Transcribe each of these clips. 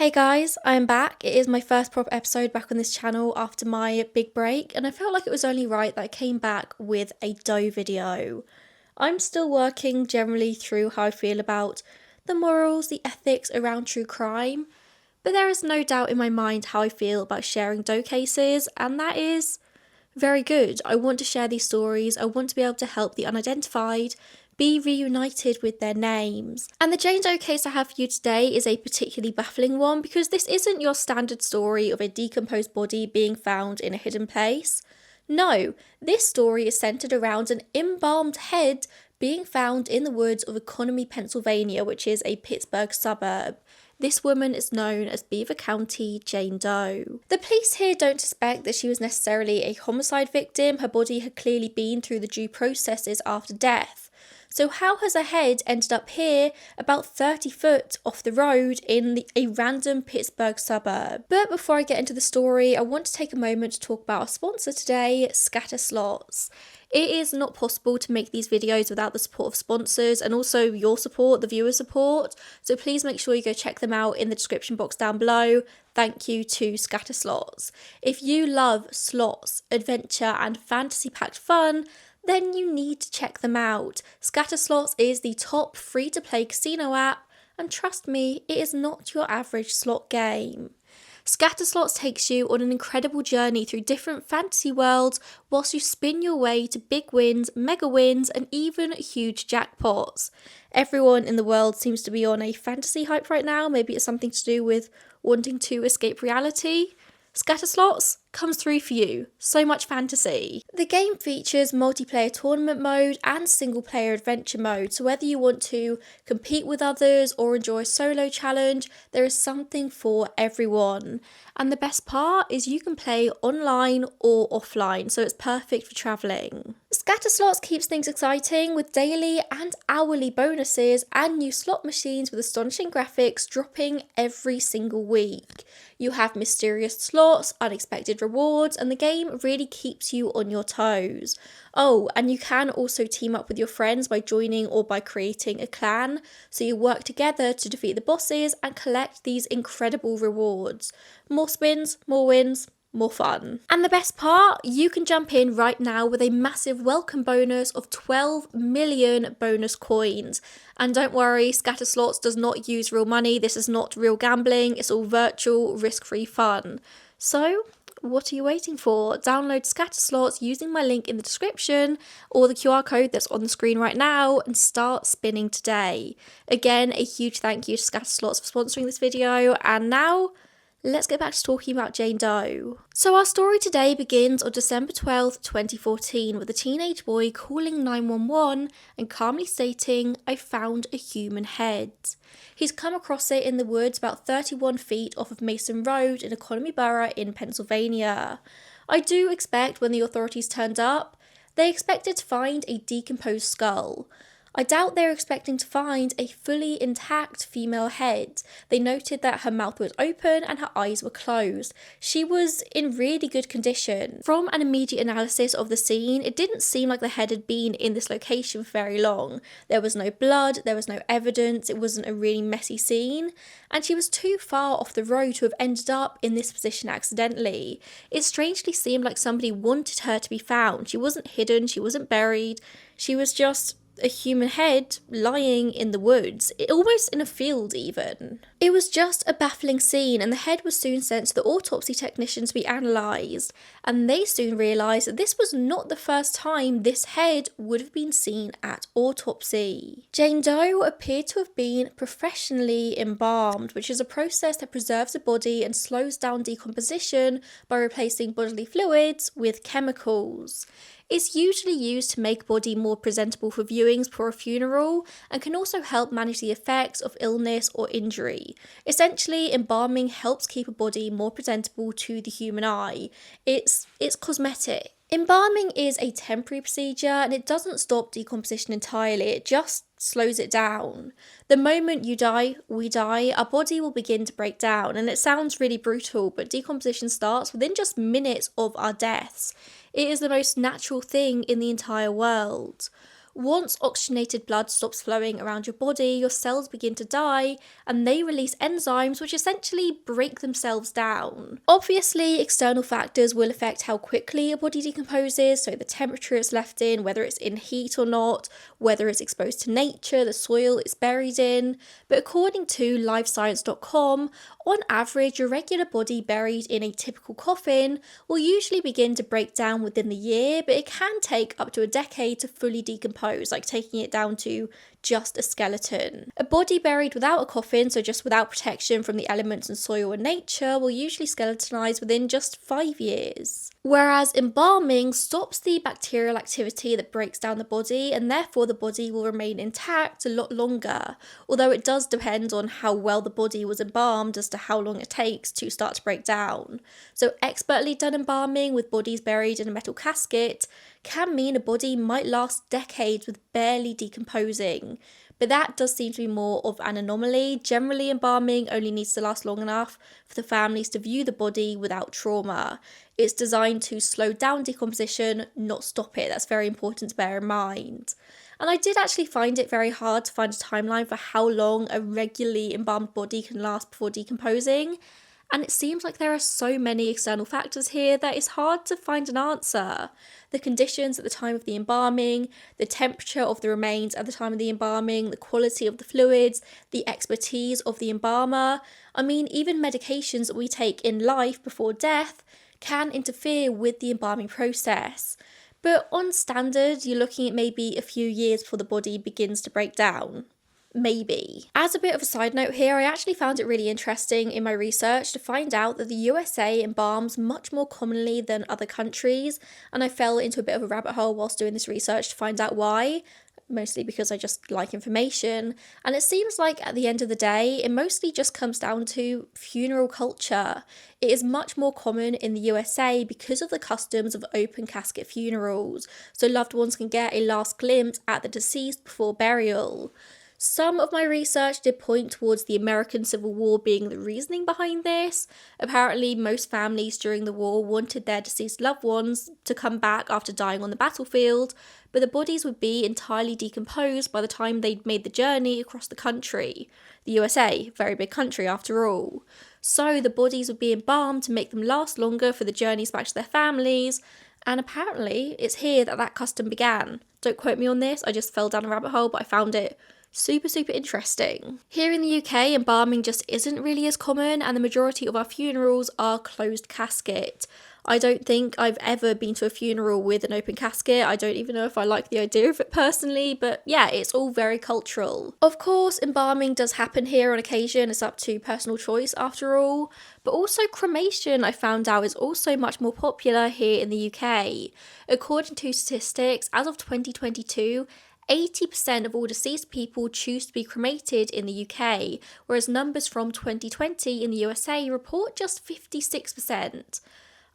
Hey guys, I am back. It is my first proper episode back on this channel after my big break, and I felt like it was only right that I came back with a Doe video. I'm still working generally through how I feel about the morals, the ethics around true crime, but there is no doubt in my mind how I feel about sharing Doe cases, and that is very good. I want to share these stories. I want to be able to help the unidentified be reunited with their names. And the Jane Doe case I have for you today is a particularly baffling one because this isn't your standard story of a decomposed body being found in a hidden place. No, this story is centered around an embalmed head being found in the woods of Economy, Pennsylvania, which is a Pittsburgh suburb. This woman is known as Beaver County Jane Doe. The police here don't suspect that she was necessarily a homicide victim. Her body had clearly been through the due processes after death. So how has her head ended up here about 30 foot off the road in a random Pittsburgh suburb? But before I get into the story, I want to take a moment to talk about our sponsor today, Scatter Slots. It is not possible to make these videos without the support of sponsors and also your support, the viewer support. So please make sure you go check them out in the description box down below. Thank you to Scatter Slots. If you love slots, adventure and fantasy-packed fun, then you need to check them out. Scatter Slots is the top free-to-play casino app, and trust me, it is not your average slot game. Scatter Slots takes you on an incredible journey through different fantasy worlds whilst you spin your way to big wins, mega wins, and even huge jackpots. Everyone in the world seems to be on a fantasy hype right now. Maybe it's something to do with wanting to escape reality. Scatter Slots comes through for you. So much fantasy. The game features multiplayer tournament mode and single player adventure mode, so whether you want to compete with others or enjoy a solo challenge, there is something for everyone. And the best part is you can play online or offline, so it's perfect for travelling. Scatter Slots keeps things exciting with daily and hourly bonuses and new slot machines with astonishing graphics dropping every single week. You have mysterious slots, unexpected rewards, and the game really keeps you on your toes. Oh, and you can also team up with your friends by joining or by creating a clan, so you work together to defeat the bosses and collect these incredible rewards. More spins, more wins, more fun. And the best part, you can jump in right now with a massive welcome bonus of 12 million bonus coins. And don't worry, Scatter Slots does not use real money. This is not real gambling. It's all virtual, risk-free fun. So, what are you waiting for? Download Scatter Slots using my link in the description or the QR code that's on the screen right now and start spinning today. Again, a huge thank you to Scatter Slots for sponsoring this video. And now, let's get back to talking about Jane Doe. So our story today begins on December 12th, 2014 with a teenage boy calling 911 and calmly stating, "I found a human head." He's come across it in the woods about 31 feet off of Mason Road in Economy Borough in Pennsylvania. I do expect when the authorities turned up, they expected to find a decomposed skull. I doubt they're expecting to find a fully intact female head. They noted that her mouth was open and her eyes were closed. She was in really good condition. From an immediate analysis of the scene, it didn't seem like the head had been in this location for very long. There was no blood, there was no evidence, it wasn't a really messy scene, and she was too far off the road to have ended up in this position accidentally. It strangely seemed like somebody wanted her to be found. She wasn't hidden, she wasn't buried, she was just a human head lying in the woods, almost in a field even. It was just a baffling scene, and the head was soon sent to the autopsy technician to be analysed, and they soon realised that this was not the first time this head would have been seen at autopsy. Jane Doe appeared to have been professionally embalmed, which is a process that preserves a body and slows down decomposition by replacing bodily fluids with chemicals. It's usually used to make a body more presentable for viewings for a funeral and can also help manage the effects of illness or injury. Essentially, embalming helps keep a body more presentable to the human eye. It's cosmetic. Embalming is a temporary procedure and it doesn't stop decomposition entirely, it just slows it down. The moment you die, we die, our body will begin to break down, and it sounds really brutal, but decomposition starts within just minutes of our deaths. It is the most natural thing in the entire world. Once oxygenated blood stops flowing around your body, your cells begin to die and they release enzymes which essentially break themselves down. Obviously, external factors will affect how quickly a body decomposes, so the temperature it's left in, whether it's in heat or not, whether it's exposed to nature, the soil it's buried in. But according to livescience.com, on average, your regular body buried in a typical coffin will usually begin to break down within the year, but it can take up to a decade to fully decompose, like taking it down to just a skeleton. A body buried without a coffin, so just without protection from the elements and soil and nature, will usually skeletonize within just 5 years. Whereas embalming stops the bacterial activity that breaks down the body, and therefore the body will remain intact a lot longer, although it does depend on how well the body was embalmed as to how long it takes to start to break down. So expertly done embalming with bodies buried in a metal casket can mean a body might last decades with barely decomposing. But that does seem to be more of an anomaly. Generally, embalming only needs to last long enough for the families to view the body without trauma. It's designed to slow down decomposition, not stop it. That's very important to bear in mind. And I did actually find it very hard to find a timeline for how long a regularly embalmed body can last before decomposing. And it seems like there are so many external factors here that it's hard to find an answer. The conditions at the time of the embalming, the temperature of the remains at the time of the embalming, the quality of the fluids, the expertise of the embalmer. I mean, even medications that we take in life before death can interfere with the embalming process. But on standard, you're looking at maybe a few years before the body begins to break down. Maybe. As a bit of a side note here, I actually found it really interesting in my research to find out that the USA embalms much more commonly than other countries, and I fell into a bit of a rabbit hole whilst doing this research to find out why, mostly because I just like information, and it seems like at the end of the day, it mostly just comes down to funeral culture. It is much more common in the USA because of the customs of open casket funerals, so loved ones can get a last glimpse at the deceased before burial. Some of my research did point towards the American Civil War being the reasoning behind this. Apparently, most families during the war wanted their deceased loved ones to come back after dying on the battlefield, but the bodies would be entirely decomposed by the time they'd made the journey across the country. The USA, very big country after all. So the bodies would be embalmed to make them last longer for the journeys back to their families, and apparently it's here that that custom began. Don't quote me on this, I just fell down a rabbit hole, but I found it super interesting. Here in the UK, embalming just isn't really as common, and the majority of our funerals are closed casket. I don't think I've ever been to a funeral with an open casket. I don't even know if I like the idea of it personally, but yeah, it's all very cultural. Of course, embalming does happen here on occasion. It's up to personal choice after all. But also cremation, I found out, is also much more popular here in the UK. According to statistics, as of 2022, 80% of all deceased people choose to be cremated in the UK, whereas numbers from 2020 in the USA report just 56%.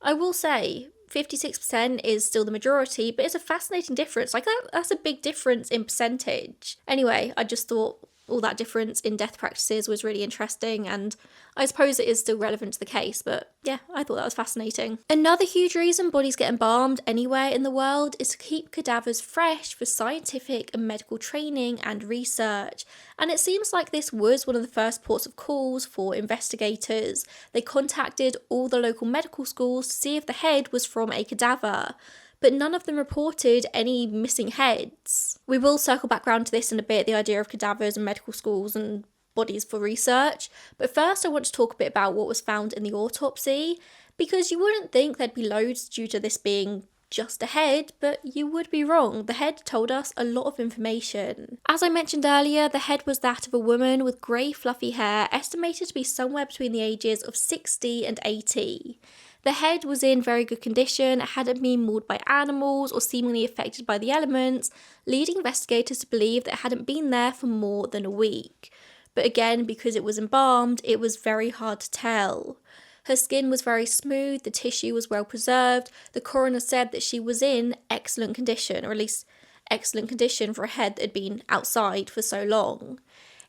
I will say, 56% is still the majority, but it's a fascinating difference. That's a big difference in percentage. Anyway, I just thought all that difference in death practices was really interesting, and I suppose it is still relevant to the case, but yeah, I thought that was fascinating. Another huge reason bodies get embalmed anywhere in the world is to keep cadavers fresh for scientific and medical training and research, and it seems like this was one of the first ports of calls for investigators. They contacted all the local medical schools to see if the head was from a cadaver, but none of them reported any missing heads. We will circle back around to this in a bit, the idea of cadavers and medical schools and bodies for research, but first I want to talk a bit about what was found in the autopsy, because you wouldn't think there'd be loads due to this being just a head, but you would be wrong. The head told us a lot of information. As I mentioned earlier, the head was that of a woman with grey fluffy hair, estimated to be somewhere between the ages of 60 and 80. The head was in very good condition, it hadn't been mauled by animals or seemingly affected by the elements, leading investigators to believe that it hadn't been there for more than a week. But again, because it was embalmed, it was very hard to tell. Her skin was very smooth, the tissue was well preserved. The coroner said that she was in excellent condition, or at least excellent condition for a head that had been outside for so long.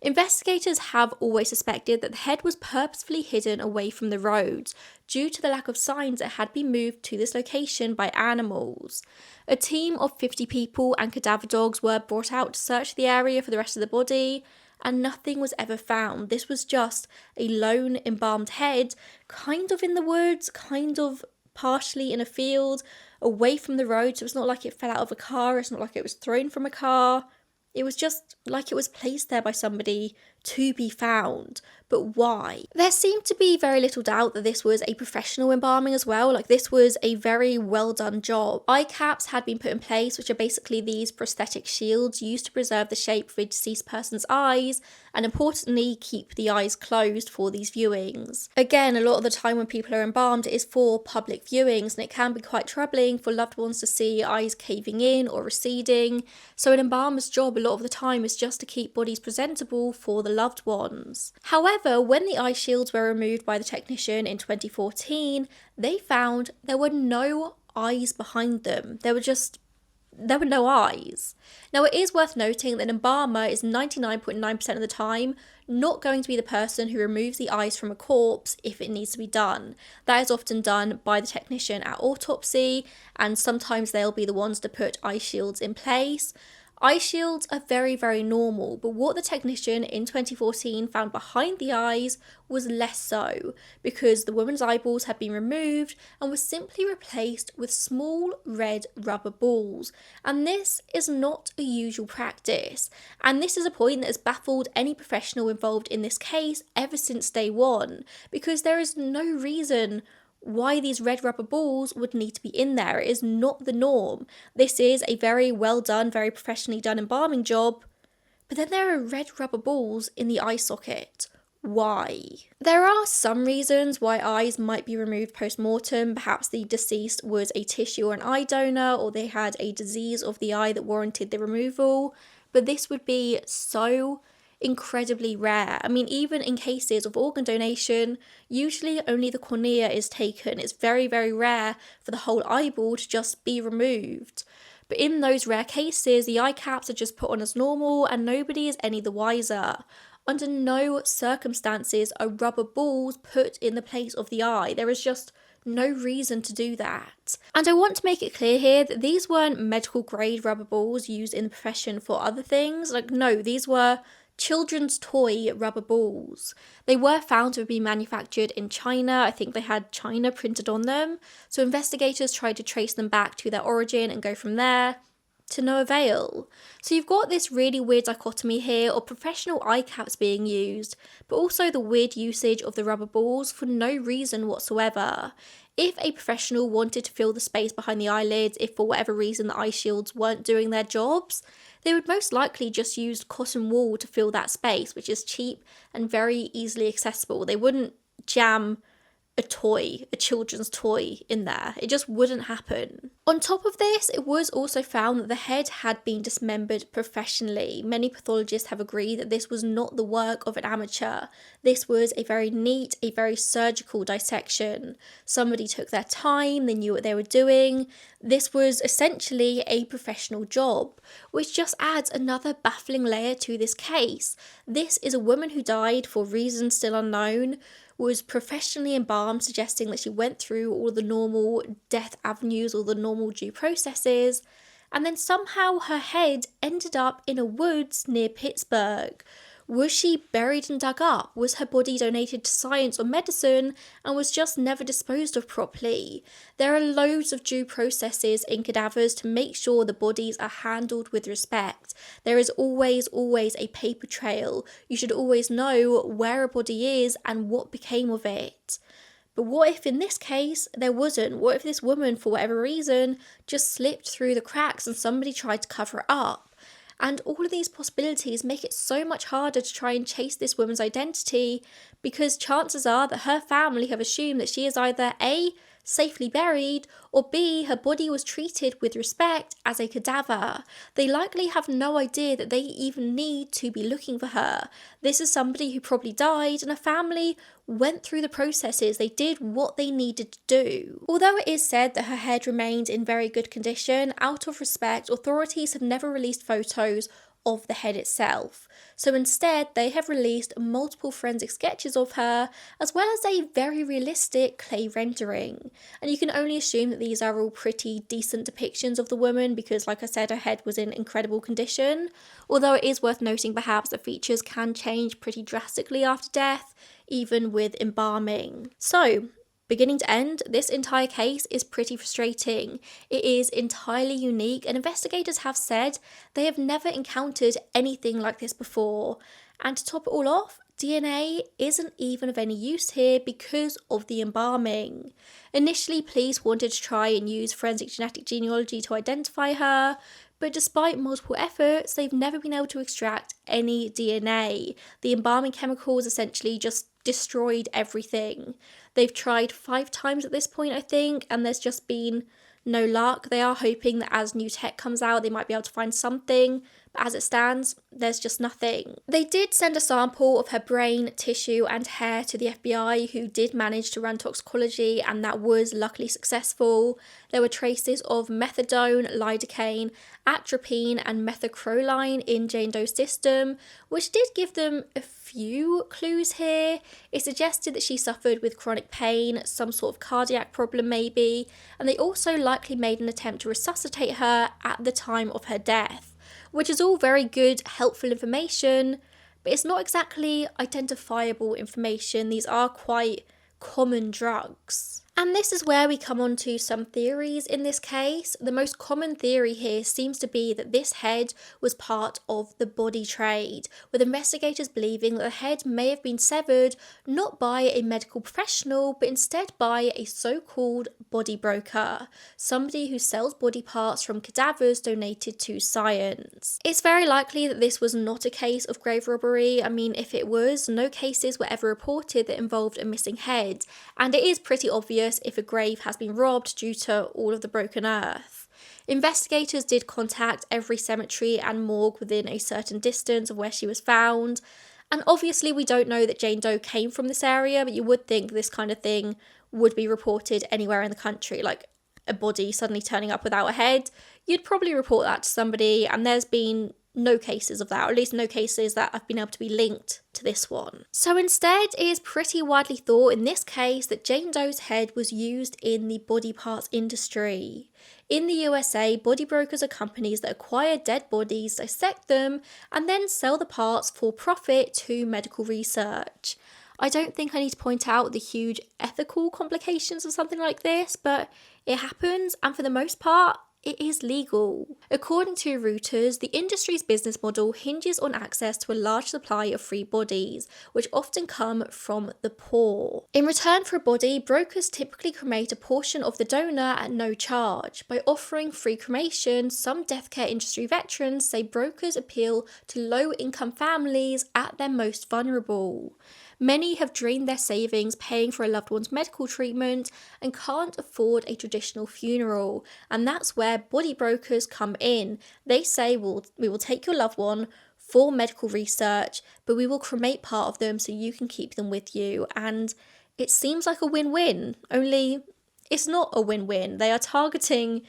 Investigators have always suspected that the head was purposefully hidden away from the roads due to the lack of signs it had been moved to this location by animals. A team of 50 people and cadaver dogs were brought out to search the area for the rest of the body, and nothing was ever found. This was just a lone embalmed head, kind of in the woods, kind of partially in a field, away from the road, so it's not like it fell out of a car, it's not like it was thrown from a car. It was just like it was placed there by somebody to be found. But why? There seemed to be very little doubt that this was a professional embalming as well. Like, this was a very well done job. Eye caps had been put in place, which are basically these prosthetic shields used to preserve the shape of a deceased person's eyes, and importantly, keep the eyes closed for these viewings. Again, a lot of the time when people are embalmed, it is for public viewings, and it can be quite troubling for loved ones to see eyes caving in or receding. So an embalmer's job a lot of the time is just to keep bodies presentable for the loved ones. However, when the eye shields were removed by the technician in 2014, they found there were no eyes behind them. There were no eyes. Now, it is worth noting that an embalmer is 99.9% of the time not going to be the person who removes the eyes from a corpse if it needs to be done. That is often done by the technician at autopsy, and sometimes they'll be the ones to put eye shields in place. Eye shields are very, very normal, but what the technician in 2014 found behind the eyes was less so, because the woman's eyeballs had been removed and were simply replaced with small red rubber balls. And this is not a usual practice. And this is a point that has baffled any professional involved in this case ever since day one, because there is no reason why these red rubber balls would need to be in there. It is not the norm. This is a very well done, very professionally done embalming job, but then there are red rubber balls in the eye socket. Why? There are some reasons why eyes might be removed post-mortem. Perhaps the deceased was a tissue or an eye donor, or they had a disease of the eye that warranted the removal, but this would be so incredibly rare. I mean, even in cases of organ donation, usually only the cornea is taken. It's very, very rare for the whole eyeball to just be removed. But in those rare cases, the eye caps are just put on as normal and nobody is any the wiser. Under no circumstances are rubber balls put in the place of the eye. There is just no reason to do that. And I want to make it clear here that these weren't medical grade rubber balls used in the profession for other things. Like, no, these were children's toy rubber balls. They were found to have been manufactured in China. I think they had China printed on them. So investigators tried to trace them back to their origin and go from there, to no avail. So you've got this really weird dichotomy here of professional eye caps being used, but also the weird usage of the rubber balls for no reason whatsoever. If a professional wanted to fill the space behind the eyelids, if for whatever reason the eye shields weren't doing their jobs, they would most likely just use cotton wool to fill that space, which is cheap and very easily accessible. They wouldn't jam a children's toy in there. It just wouldn't happen. On top of this, it was also found that the head had been dismembered professionally. Many pathologists have agreed that this was not the work of an amateur. This was a very neat, a very surgical dissection. Somebody took their time, they knew what they were doing. This was essentially a professional job, which just adds another baffling layer to this case. This is a woman who died for reasons still unknown, was professionally embalmed, suggesting that she went through all the normal death avenues, all the normal due processes, and then somehow her head ended up in a woods near Pittsburgh. Was she buried and dug up? Was her body donated to science or medicine and was just never disposed of properly? There are loads of due processes in cadavers to make sure the bodies are handled with respect. There is always a paper trail. You should always know where a body is and what became of it. But what if in this case there wasn't? What if this woman, for whatever reason, just slipped through the cracks and somebody tried to cover it up? And all of these possibilities make it so much harder to try and chase this woman's identity, because chances are that her family have assumed that she is either A, safely buried, or B, her body was treated with respect as a cadaver. They likely have no idea that they even need to be looking for her. This is somebody who probably died, and a family went through the processes. They did what they needed to do. Although it is said that her head remained in very good condition, out of respect, authorities have never released photos of the head itself. So instead, they have released multiple forensic sketches of her, as well as a very realistic clay rendering. And you can only assume that these are all pretty decent depictions of the woman because, like I said, her head was in incredible condition. Although it is worth noting perhaps that features can change pretty drastically after death, even with embalming. So, beginning to end, this entire case is pretty frustrating. It is entirely unique, and investigators have said they have never encountered anything like this before. And to top it all off, DNA isn't even of any use here because of the embalming. Initially, police wanted to try and use forensic genetic genealogy to identify her, but despite multiple efforts, they've never been able to extract any DNA. The embalming chemicals essentially just destroyed everything. They've tried 5 times at this point, I think, and there's just been no luck. They are hoping that as new tech comes out, they might be able to find something, but as it stands, there's just nothing. They did send a sample of her brain, tissue, and hair to the FBI, who did manage to run toxicology, and that was luckily successful. There were traces of methadone, lidocaine, atropine, and methacholine in Jane Doe's system, which did give them a few clues here. It suggested that she suffered with chronic pain, some sort of cardiac problem maybe, and they also likely made an attempt to resuscitate her at the time of her death, which is all very good, helpful information, but it's not exactly identifiable information. These are quite common drugs. And this is where we come on to some theories in this case. The most common theory here seems to be that this head was part of the body trade, with investigators believing that the head may have been severed not by a medical professional, but instead by a so-called body broker, somebody who sells body parts from cadavers donated to science. It's very likely that this was not a case of grave robbery. I mean, if it was, no cases were ever reported that involved a missing head, and it is pretty obvious if a grave has been robbed due to all of the broken earth. Investigators did contact every cemetery and morgue within a certain distance of where she was found, and obviously we don't know that Jane Doe came from this area, but you would think this kind of thing would be reported anywhere in the country, like a body suddenly turning up without a head. You'd probably report that to somebody, and there's been no cases of that, or at least no cases that have been able to be linked to this one. So instead, it is pretty widely thought in this case that Jane Doe's head was used in the body parts industry. In the USA, body brokers are companies that acquire dead bodies, dissect them, and then sell the parts for profit to medical research. I don't think I need to point out the huge ethical complications of something like this, but it happens, and for the most part, it is legal. According to Reuters, the industry's business model hinges on access to a large supply of free bodies, which often come from the poor. In return for a body, brokers typically cremate a portion of the donor at no charge. By offering free cremation, some death care industry veterans say brokers appeal to low-income families at their most vulnerable. Many have drained their savings paying for a loved one's medical treatment and can't afford a traditional funeral, and that's where body brokers come in. They say, we will take your loved one for medical research, but we will cremate part of them so you can keep them with you. And it seems like a win-win, only it's not a win-win. They are targeting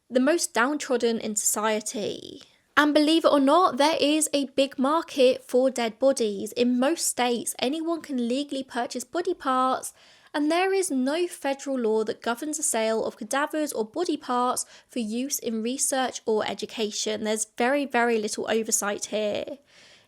the most downtrodden in society. And believe it or not, there is a big market for dead bodies. In most states, anyone can legally purchase body parts, and there is no federal law that governs the sale of cadavers or body parts for use in research or education. There's very, very little oversight here.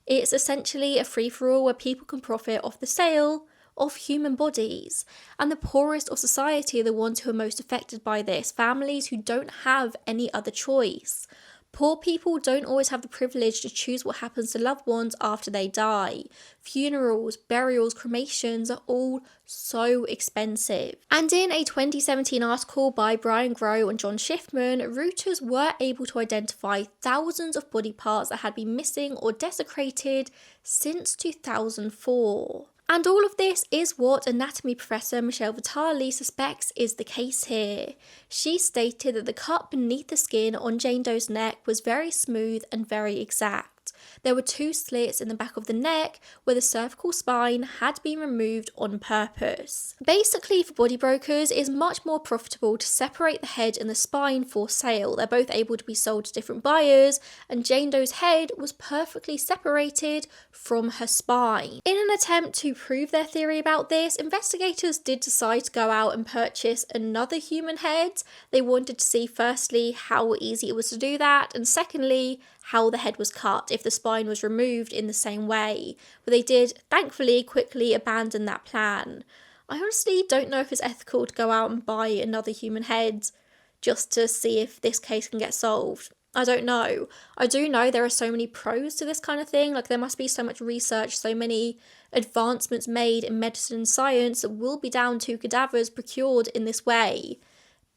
It's essentially a free-for-all where people can profit off the sale of human bodies. And the poorest of society are the ones who are most affected by this, families who don't have any other choice. Poor people don't always have the privilege to choose what happens to loved ones after they die. Funerals, burials, cremations are all so expensive. And in a 2017 article by Brian Grow and John Schiffman, Reuters were able to identify thousands of body parts that had been missing or desecrated since 2004. And all of this is what anatomy professor Michelle Vitale suspects is the case here. She stated that the cut beneath the skin on Jane Doe's neck was very smooth and very exact. There were 2 slits in the back of the neck where the cervical spine had been removed on purpose. Basically, for body brokers, it is much more profitable to separate the head and the spine for sale. They're both able to be sold to different buyers, and Jane Doe's head was perfectly separated from her spine. In an attempt to prove their theory about this, investigators did decide to go out and purchase another human head. They wanted to see firstly how easy it was to do that, and secondly how the head was cut if the spine was removed in the same way. But they did thankfully quickly abandon that plan. I honestly don't know if it's ethical to go out and buy another human head just to see if this case can get solved. I don't know. I do know there are so many pros to this kind of thing. Like, there must be so much research, so many advancements made in medicine and science that will be down to cadavers procured in this way.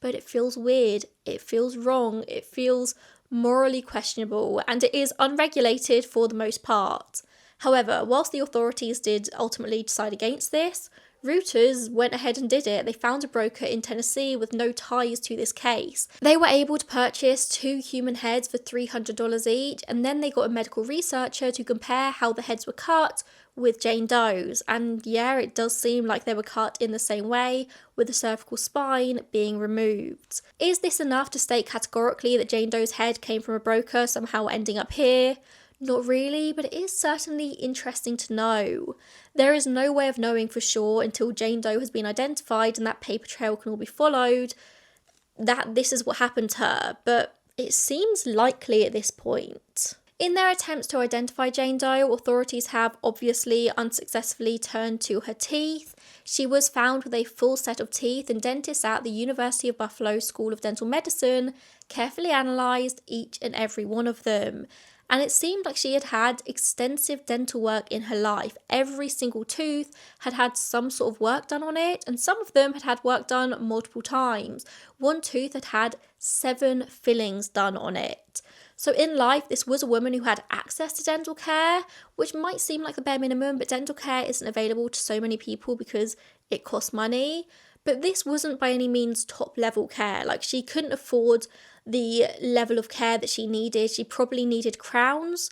But it feels weird, it feels wrong, it feels morally questionable, and it is unregulated for the most part. However, whilst the authorities did ultimately decide against this, rooters went ahead and did it. They found a broker in Tennessee with no ties to this case. They were able to purchase 2 human heads for $300 each, and then they got a medical researcher to compare how the heads were cut with Jane Doe's. And yeah, it does seem like they were cut in the same way, with the cervical spine being removed. Is this enough to state categorically that Jane Doe's head came from a broker somehow ending up here? Not really, but it is certainly interesting to know. There is no way of knowing for sure until Jane Doe has been identified and that paper trail can all be followed that this is what happened to her, but it seems likely at this point. In their attempts to identify Jane Doe, authorities have obviously unsuccessfully turned to her teeth. She was found with a full set of teeth, and dentists at the University of Buffalo School of Dental Medicine carefully analysed each and every one of them. And it seemed like she had had extensive dental work in her life. Every single tooth had had some sort of work done on it, and some of them had had work done multiple times. One tooth had had 7 fillings done on it. So in life, this was a woman who had access to dental care, which might seem like the bare minimum, but dental care isn't available to so many people because it costs money. But this wasn't by any means top level care. Like, she couldn't afford the level of care that she needed. She probably needed crowns,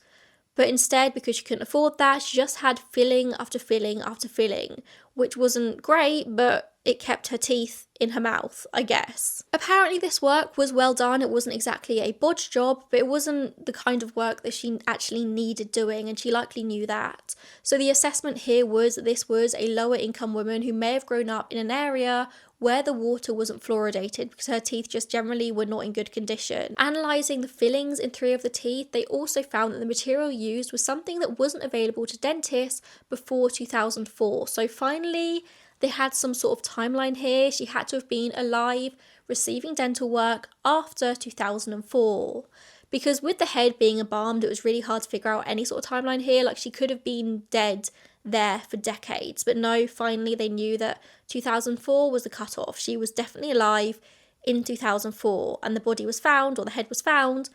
but instead, because she couldn't afford that, she just had filling after filling after filling, which wasn't great, but it kept her teeth in her mouth, I guess. Apparently this work was well done. It wasn't exactly a bodge job, but it wasn't the kind of work that she actually needed doing, and she likely knew that. So the assessment here was that this was a lower income woman who may have grown up in an area where the water wasn't fluoridated because her teeth just generally were not in good condition. Analysing the fillings in 3 of the teeth, they also found that the material used was something that wasn't available to dentists before 2004. So finally, they had some sort of timeline here. She had to have been alive, receiving dental work after 2004. Because with the head being embalmed, it was really hard to figure out any sort of timeline here. Like, she could have been dead there for decades. But no, finally they knew that 2004 was the cutoff. She was definitely alive in 2004, and the body was found, or the head was found,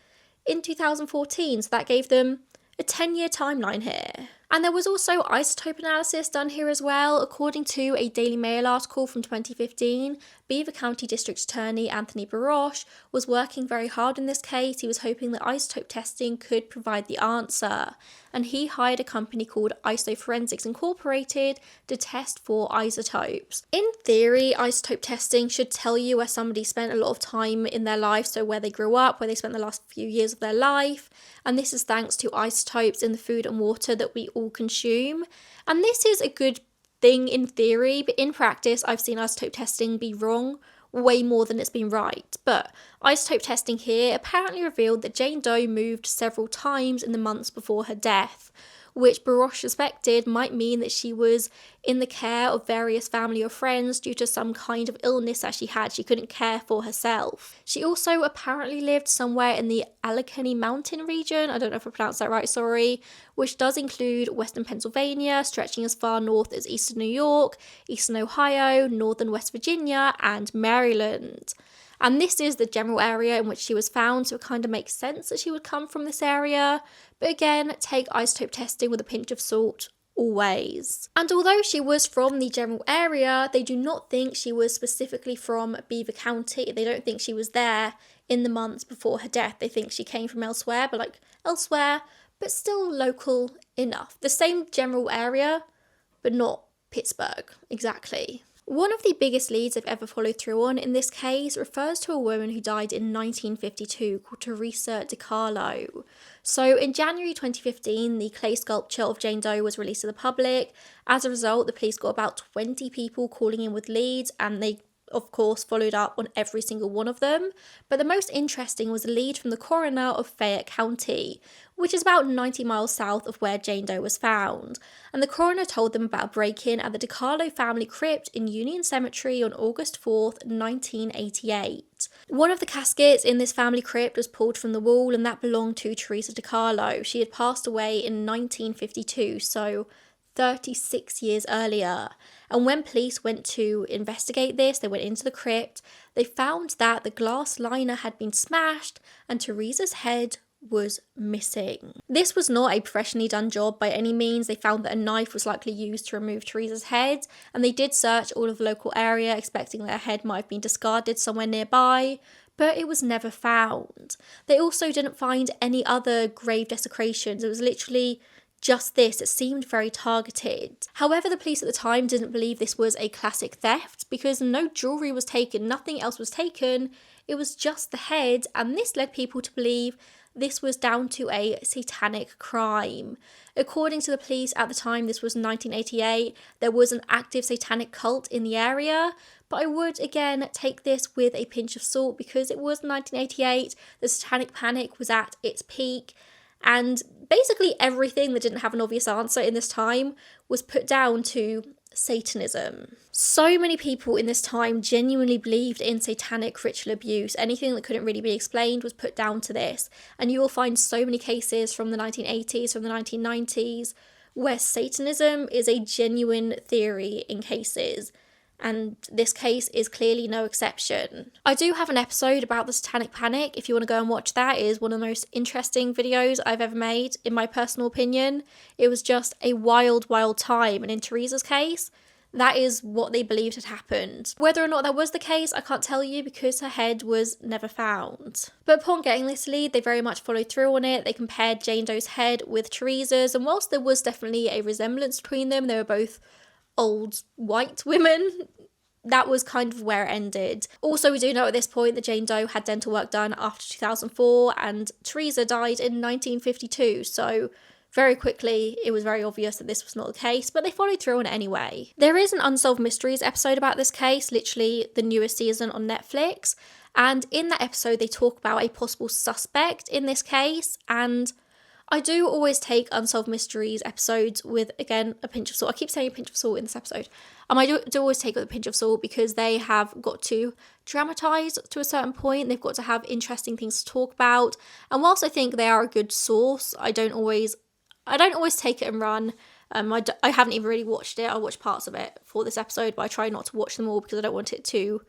in 2014. So that gave them a 10-year timeline here. And there was also isotope analysis done here as well. According to a Daily Mail article from 2015, Beaver County District Attorney Anthony Barosh was working very hard in this case. He was hoping that isotope testing could provide the answer. And he hired a company called Forensics Incorporated to test for isotopes. In theory, isotope testing should tell you where somebody spent a lot of time in their life, so where they grew up, where they spent the last few years of their life. And this is thanks to isotopes in the food and water that we all consume. And this is a good thing in theory, but in practice I've seen isotope testing be wrong way more than it's been right. But isotope testing here apparently revealed that Jane Doe moved several times in the months before her death, which Barosh suspected might mean that she was in the care of various family or friends due to some kind of illness that she had. She couldn't care for herself. She also apparently lived somewhere in the Allegheny Mountain region, I don't know if I pronounced that right, sorry, which does include western Pennsylvania, stretching as far north as eastern New York, eastern Ohio, northern West Virginia, and Maryland. And this is the general area in which she was found, so it kind of makes sense that she would come from this area. But again, take isotope testing with a pinch of salt, always. And although she was from the general area, they do not think she was specifically from Beaver County. They don't think she was there in the months before her death. They think she came from elsewhere, but but still local enough. The same general area, but not Pittsburgh, exactly. One of the biggest leads I've ever followed through on in this case refers to a woman who died in 1952 called Teresa DiCarlo. So in January 2015, the clay sculpture of Jane Doe was released to the public. As a result, the police got about 20 people calling in with leads, and they of course followed up on every single one of them. But the most interesting was a lead from the coroner of Fayette County, which is about 90 miles south of where Jane Doe was found. And the coroner told them about a break-in at the DiCarlo family crypt in Union Cemetery on August 4th, 1988. One of the caskets in this family crypt was pulled from the wall, and that belonged to Teresa DiCarlo. She had passed away in 1952, so 36 years earlier. And when police went to investigate this, they went into the crypt, they found that the glass liner had been smashed and Teresa's head was missing. This was not a professionally done job by any means. They found that a knife was likely used to remove Teresa's head, and they did search all of the local area, expecting that her head might have been discarded somewhere nearby, but it was never found. They also didn't find any other grave desecrations. It was literally just this. It seemed very targeted. However, the police at the time didn't believe this was a classic theft because no jewellery was taken, nothing else was taken. It was just the head, and this led people to believe this was down to a satanic crime. According to the police at the time, this was 1988, there was an active satanic cult in the area, but I would again take this with a pinch of salt because it was 1988, the satanic panic was at its peak, and basically everything that didn't have an obvious answer in this time was put down to Satanism. So many people in this time genuinely believed in satanic ritual abuse. Anything that couldn't really be explained was put down to this. And you will find so many cases from the 1980s, from the 1990s, where Satanism is a genuine theory in cases. And this case is clearly no exception. I do have an episode about the Satanic Panic. If you want to go and watch that, it is one of the most interesting videos I've ever made, in my personal opinion. It was just a wild, wild time. And in Teresa's case, that is what they believed had happened. Whether or not that was the case, I can't tell you because her head was never found. But upon getting this lead, they very much followed through on it. They compared Jane Doe's head with Teresa's, and whilst there was definitely a resemblance between them, they were both old white women, that was kind of where it ended. Also, we do know at this point that Jane Doe had dental work done after 2004 and Teresa died in 1952, so very quickly it was very obvious that this was not the case, but they followed through on it anyway. There is an Unsolved Mysteries episode about this case, literally the newest season on Netflix, and in that episode they talk about a possible suspect in this case, and I do always take Unsolved Mysteries episodes with, again, a pinch of salt. I keep saying a pinch of salt in this episode. I do always take it with a pinch of salt because they have got to dramatise to a certain point. They've got to have interesting things to talk about. And whilst I think they are a good source, I don't always take it and run. I haven't even really watched it. I watched parts of it for this episode, but I try not to watch them all because I don't want it to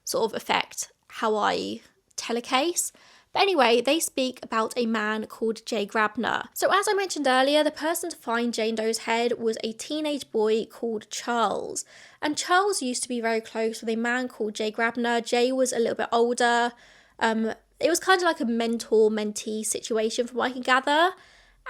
sort of affect how I tell a case. But anyway, they speak about a man called Jay Grabner. So as I mentioned earlier, the person to find Jane Doe's head was a teenage boy called Charles. And Charles used to be very close with a man called Jay Grabner. Jay was a little bit older. It was kind of like a mentor-mentee situation from what I can gather.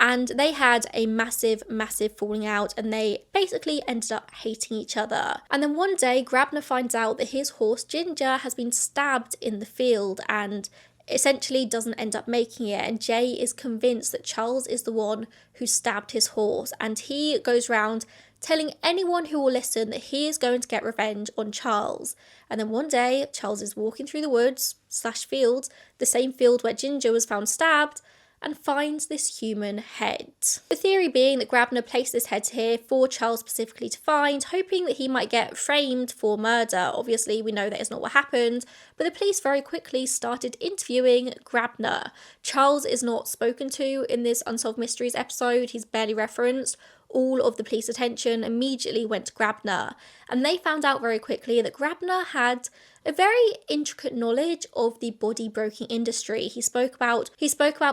And they had a massive, massive falling out, and they basically ended up hating each other. And then one day, Grabner finds out that his horse Ginger has been stabbed in the field and essentially doesn't end up making it, and Jay is convinced that Charles is the one who stabbed his horse, and he goes around telling anyone who will listen that he is going to get revenge on Charles. And then one day Charles is walking through the woods / fields, the same field where Ginger was found stabbed, and finds this human head. The theory being that Grabner placed this head here for Charles specifically to find, hoping that he might get framed for murder. Obviously, we know that is not what happened, but the police very quickly started interviewing Grabner. Charles is not spoken to in this Unsolved Mysteries episode, he's barely referenced. All of the police attention immediately went to Grabner, and they found out very quickly that Grabner had a very intricate knowledge of the body broking industry. He spoke about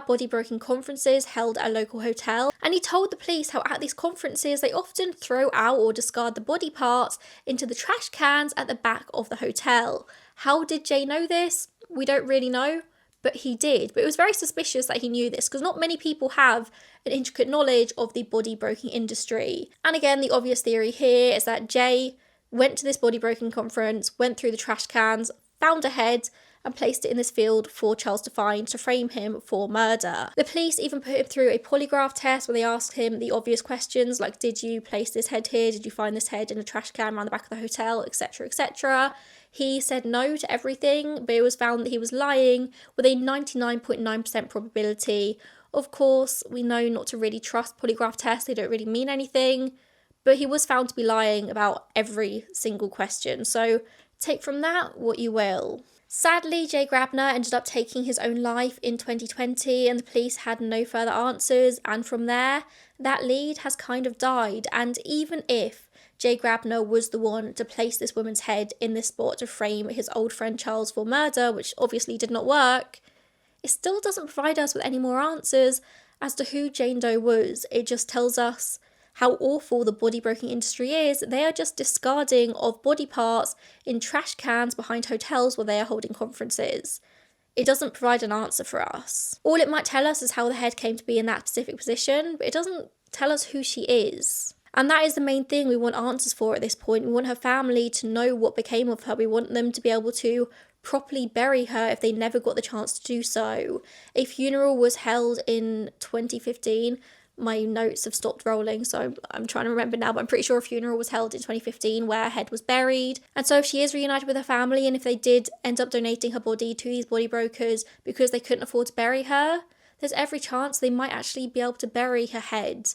body broking conferences held at a local hotel, and he told the police how at these conferences they often throw out or discard the body parts into the trash cans at the back of the hotel. How did Jay know this? We don't really know, But he did. But it was very suspicious that he knew this because not many people have an intricate knowledge of the body broking industry. And again, the obvious theory here is that Jay went to this body broking conference, went through the trash cans, found a head, and placed it in this field for Charles to find to frame him for murder. The police even put him through a polygraph test where they asked him the obvious questions like, did you place this head here? Did you find this head in a trash can around the back of the hotel, etc., etc.? He said no to everything, but it was found that he was lying with a 99.9% probability. Of course, we know not to really trust polygraph tests, they don't really mean anything, but he was found to be lying about every single question. So take from that what you will. Sadly, Jay Grabner ended up taking his own life in 2020 and the police had no further answers, and from there, that lead has kind of died. And even if Jay Grabner was the one to place this woman's head in this spot to frame his old friend Charles for murder, which obviously did not work, it still doesn't provide us with any more answers as to who Jane Doe was. It just tells us how awful the body broking industry is. They are just discarding of body parts in trash cans behind hotels where they are holding conferences. It doesn't provide an answer for us. All it might tell us is how the head came to be in that specific position, but it doesn't tell us who she is. And that is the main thing we want answers for at this point. We want her family to know what became of her. We want them to be able to properly bury her if they never got the chance to do so. A funeral was held in 2015. My notes have stopped rolling, so I'm trying to remember now, but I'm pretty sure a funeral was held in 2015 where her head was buried. And so if she is reunited with her family, and if they did end up donating her body to these body brokers because they couldn't afford to bury her, there's every chance they might actually be able to bury her head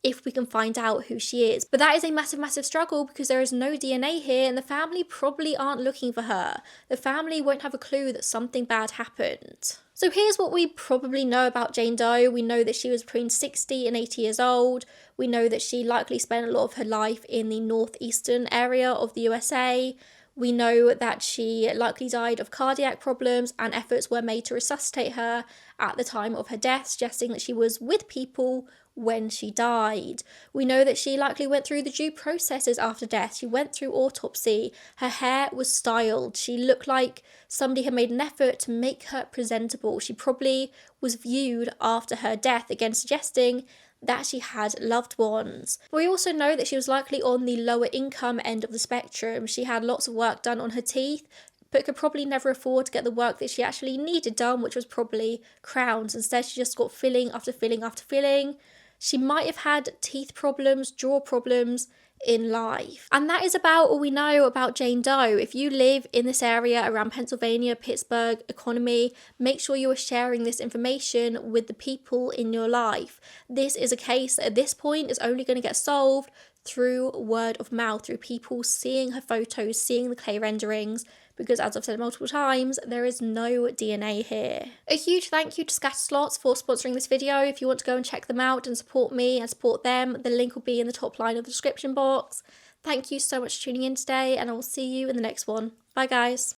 if we can find out who she is. But that is a massive, massive struggle because there is no DNA here and the family probably aren't looking for her. The family won't have a clue that something bad happened. So here's what we probably know about Jane Doe. We know that she was between 60 and 80 years old. We know that she likely spent a lot of her life in the northeastern area of the USA. We know that she likely died of cardiac problems and efforts were made to resuscitate her at the time of her death, suggesting that she was with people when she died. We know that she likely went through the due processes after death. She went through autopsy. Her hair was styled. She looked like somebody had made an effort to make her presentable. She probably was viewed after her death, again suggesting that she had loved ones. We also know that she was likely on the lower income end of the spectrum. She had lots of work done on her teeth, but could probably never afford to get the work that she actually needed done, which was probably crowns. Instead, she just got filling after filling after filling. She might have had teeth problems, jaw problems in life. And that is about all we know about Jane Doe. If you live in this area around Pennsylvania, Pittsburgh, economy, make sure you are sharing this information with the people in your life. This is a case that at this point is only going to get solved through word of mouth, through people seeing her photos, seeing the clay renderings, because as I've said multiple times, there is no DNA here. A huge thank you to Scatterslots for sponsoring this video. If you want to go and check them out and support me and support them, the link will be in the top line of the description box. Thank you so much for tuning in today, and I will see you in the next one. Bye guys.